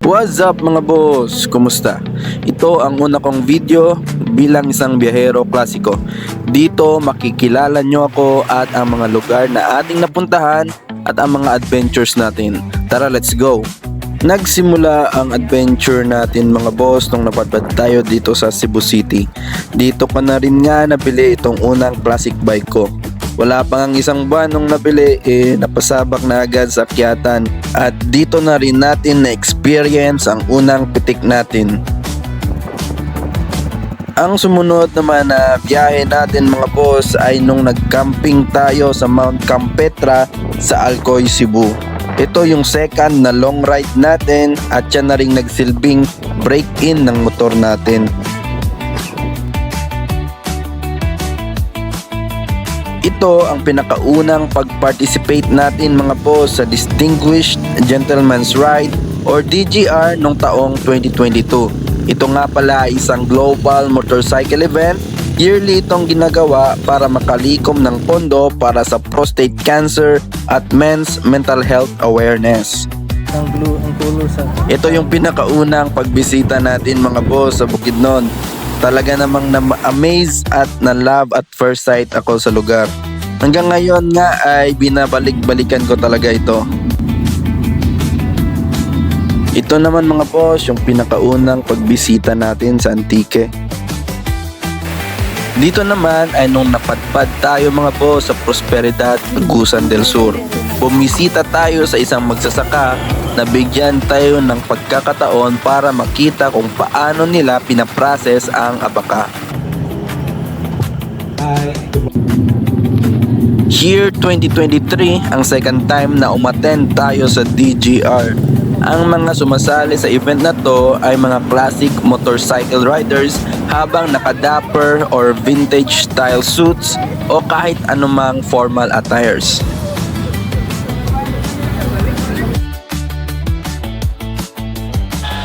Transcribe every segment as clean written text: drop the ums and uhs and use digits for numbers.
What's up mga boss? Kumusta? Ito ang una kong video bilang isang biyahero klasiko. Dito makikilala nyo ako at ang mga lugar na ating napuntahan at ang mga adventures natin. Tara, let's go! Nagsimula ang adventure natin mga boss nung napadpad tayo dito sa Cebu City. Dito ko na rin nga nabili itong unang classic bike ko. Wala pa ngang isang buwan nung nabili, napasabak na agad sa akyatan at dito na rin natin na-experience ang unang pitik natin. Ang sumunod naman na biyahe natin mga boss ay nung nag-camping tayo sa Mount Campetra sa Alcoy, Cebu. Ito yung second na long ride natin at yan na rin nagsilbing break-in ng motor natin. Ito ang pinakaunang pag-participate natin mga boss sa Distinguished Gentleman's Ride or DGR noong taong 2022. Ito nga pala ay isang global motorcycle event. Yearly itong ginagawa para makalikom ng pondo para sa prostate cancer at men's mental health awareness. Ito yung pinakaunang pagbisita natin mga boss sa Bukidnon. Talaga namang na-amaze at na-love at first sight ako sa lugar. Hanggang ngayon nga ay binabalik-balikan ko talaga ito. Ito naman mga boss, yung pinakaunang pagbisita natin sa Antique. Dito naman ay nung napadpad tayo mga boss sa Prosperidad, Agusan del Sur. Bumisita tayo sa isang magsasaka na bigyan tayo ng pagkakataon para makita kung paano nila pinaprocess ang abaka. Year 2023, ang second time na umattend tayo sa DGR. Ang mga sumasali sa event na to ay mga classic motorcycle riders habang nakadapper or vintage style suits o kahit anumang formal attires.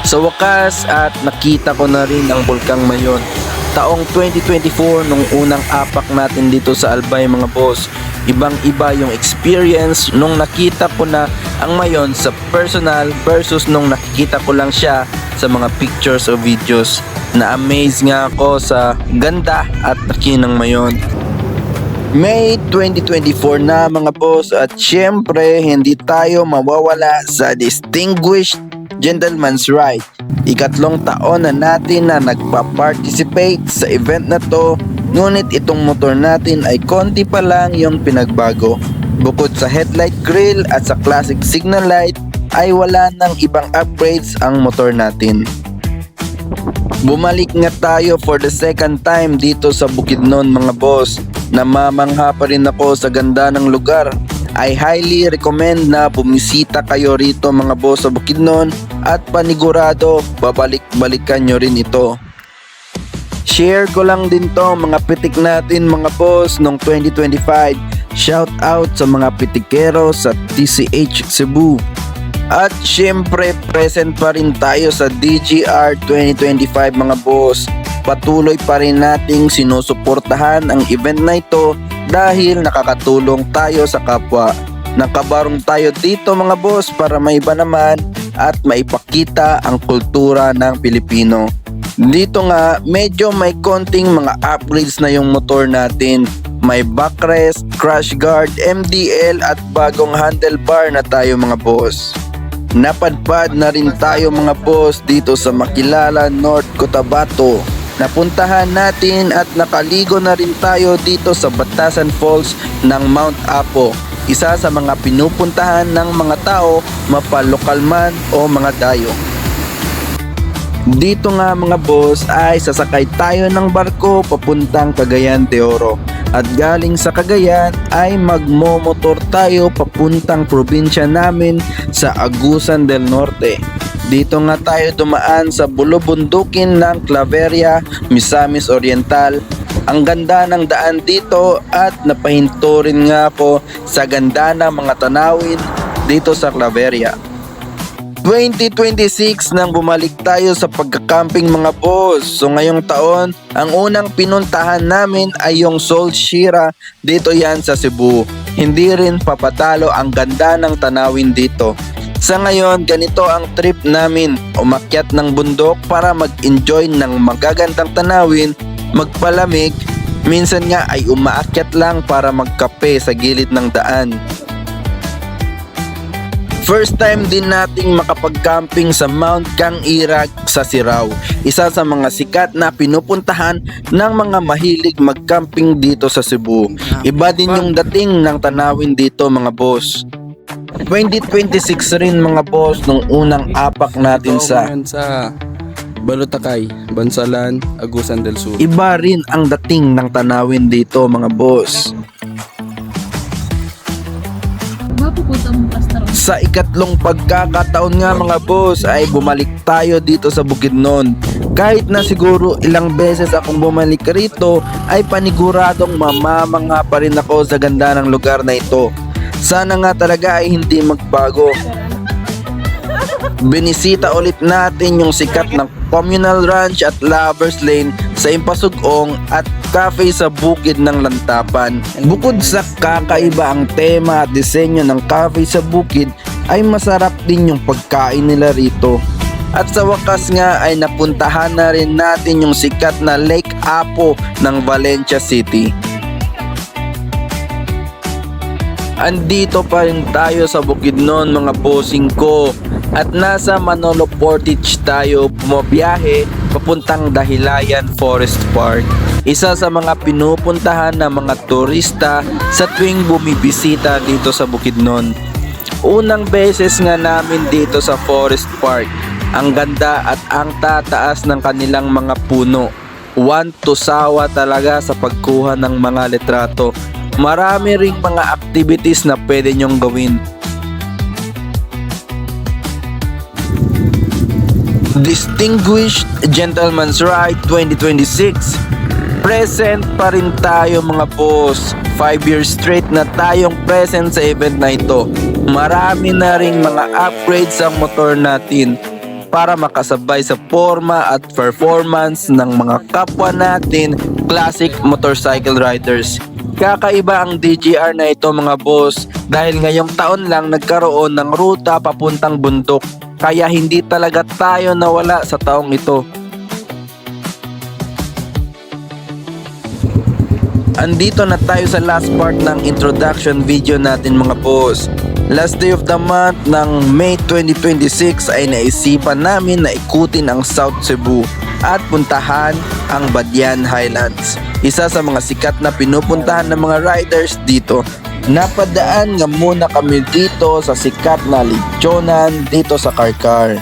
Sa wakas at nakita ko na rin ang Bulkang Mayon. Taong 2024 nung unang apak natin dito sa Albay mga boss. Ibang iba yung experience nung nakita ko na ang Mayon sa personal versus nung nakikita ko lang siya sa mga pictures o videos. Na-amaze nga ako sa ganda at laki ng Mayon. May 2024 na mga boss at syempre hindi tayo mawawala sa Distinguished Gentleman's Ride. Ikatlong taon na natin na nagpa-participate sa event na to, ngunit itong motor natin ay konti pa lang yung pinagbago. Bukod sa headlight grill at sa classic signal light ay wala nang ibang upgrades ang motor natin. Bumalik nga tayo for the second time dito sa Bukidnon mga boss. Namamangha pa rin ako sa ganda ng lugar. I highly recommend na bumisita kayo rito mga boss sa Bukidnon at panigurado babalik-balikan nyo rin ito. Share ko lang din to mga pitik natin mga boss noong 2025. Shout out sa mga pitikero sa TCH Cebu. At syempre present pa rin tayo sa DGR 2025 mga boss. Patuloy pa rin nating sinusuportahan ang event na ito dahil nakakatulong tayo sa kapwa. Nakabarong tayo dito mga boss para maiba naman at maipakita ang kultura ng Pilipino. Dito nga medyo may konting mga upgrades na yung motor natin. May backrest, crash guard, MDL at bagong handlebar na tayo mga boss. Napadpad na rin tayo mga boss dito sa Makilala, North Cotabato. Napuntahan natin at nakaligo na rin tayo dito sa Batasan Falls ng Mount Apo. Isa sa mga pinupuntahan ng mga tao, mapalokal man o mga dayo. Dito nga mga boss ay sasakay tayo ng barko papuntang Cagayan de Oro. At galing sa Cagayan ay magmomotor tayo papuntang probinsya namin sa Agusan del Norte. Dito nga tayo dumaan sa bulubundukin ng Claveria, Misamis Oriental. Ang ganda ng daan dito at napahinto rin nga ako sa ganda ng mga tanawin dito sa Claveria. 2026 nang bumalik tayo sa pagkakamping mga boss. So ngayong taon, ang unang pinuntahan namin ay yung Sol Shira. Dito yan sa Cebu. Hindi rin papatalo ang ganda ng tanawin dito. Sa ngayon, ganito ang trip namin. Umakyat ng bundok para mag-enjoy ng magagandang tanawin, magpalamig, minsan nga ay umaakyat lang para magkape sa gilid ng daan. First time din nating makapag-camping sa Mount Kang-Irag sa Sirao. Isa sa mga sikat na pinupuntahan ng mga mahilig mag-camping dito sa Cebu. Iba din yung dating ng tanawin dito mga boss. 2026 rin mga boss nung unang apak natin sa Balutakay, Bansalan, Agusan del Sur. iba rin ang dating ng tanawin dito mga boss. Mapupunta mong pastor. Sa ikatlong pagkakataon nga mga boss ay bumalik tayo dito sa Bukidnon. Kahit na siguro ilang beses akong bumalik rito ay paniguradong mamamangha pa rin ako sa ganda ng lugar na ito. Sana nga talaga ay hindi magbago. Binisita ulit natin yung sikat ng Communal Ranch at Lovers Lane sa Impasugong at cafe sa bukid ng Lantapan. Bukod sa kakaiba ang tema at disenyo ng cafe sa bukid, ay masarap din yung pagkain nila rito. At sa wakas nga ay napuntahan na rin natin yung sikat na Lake Apo ng Valencia City. Andito pa rin tayo sa Bukidnon mga bossing ko at nasa Manolo Portage tayo bumabiyahe papuntang Dahilayan Forest Park. Isa sa mga pinupuntahan ng mga turista sa tuwing bumibisita dito sa Bukidnon. Unang beses nga namin dito sa Forest Park. Ang ganda at ang tataas ng kanilang mga puno. One to sawa talaga sa pagkuha ng mga litrato. Marami ring mga activities na pwede nyong gawin. Distinguished Gentleman's Ride 2026. Present pa rin tayo mga boss. 5 years straight na tayong present sa event na ito. Marami na ring mga upgrades sa motor natin para makasabay sa forma at performance ng mga kapwa natin classic motorcycle riders. Kakaiba ang DJR na ito mga boss dahil ngayong taon lang nagkaroon ng ruta papuntang bundok kaya hindi talaga tayo nawala sa taong ito. Andito na tayo sa last part ng introduction video natin mga boss. Last day of the month ng May 2026 ay naisipan namin na ikutin ang South Cebu at puntahan ang Badian Highlands. Isa sa mga sikat na pinupuntahan ng mga riders dito. Napadaan nga muna kami dito sa sikat na Lechonan dito sa Karkar.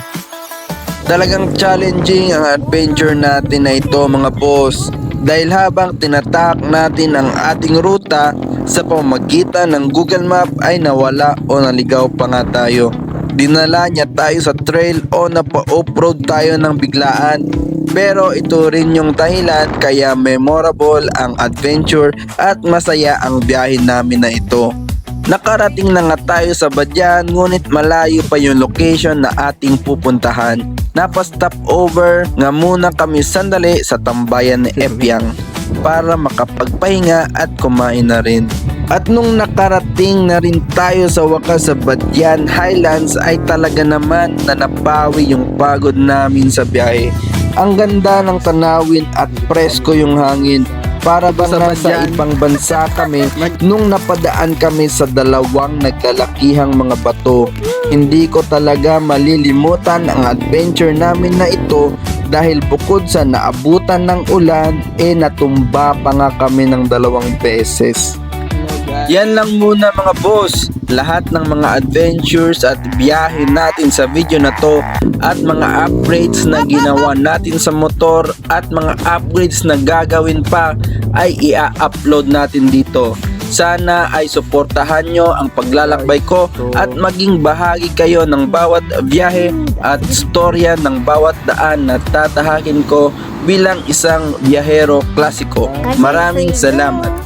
Talagang challenging ang adventure natin na ito mga boss dahil habang tinatak natin ang ating ruta sa pamamagitan ng Google Map ay nawala o naligaw pa nga tayo. Dinala niya tayo sa trail o napa-off-road tayo ng biglaan. Pero ito rin yung dahilan kaya memorable ang adventure at masaya ang biyahe namin na ito. Nakarating na nga tayo sa Badian ngunit malayo pa yung location na ating pupuntahan. Napa-stop over nga muna kami sandali sa tambayan ni Epiang para makapagpahinga at kumain na rin. At nung nakarating na rin tayo sa wakas sa Badian Highlands ay talaga naman na napawi yung pagod namin sa biyahe. Ang ganda ng tanawin at presko yung hangin. Para bang nasa ibang bansa kami nung napadaan kami sa dalawang naglalakihang mga bato. Hindi ko talaga malilimutan ang adventure namin na ito dahil bukod sa naabutan ng ulan, natumba pa nga kami ng 2 beses. Yan lang muna mga boss, lahat ng mga adventures at biyahe natin sa video na to at mga upgrades na ginawa natin sa motor at mga upgrades na gagawin pa ay i-upload natin dito. Sana ay suportahan nyo ang paglalakbay ko at maging bahagi kayo ng bawat biyahe at storya ng bawat daan na tatahakin ko bilang isang biyahero klasiko. Maraming salamat.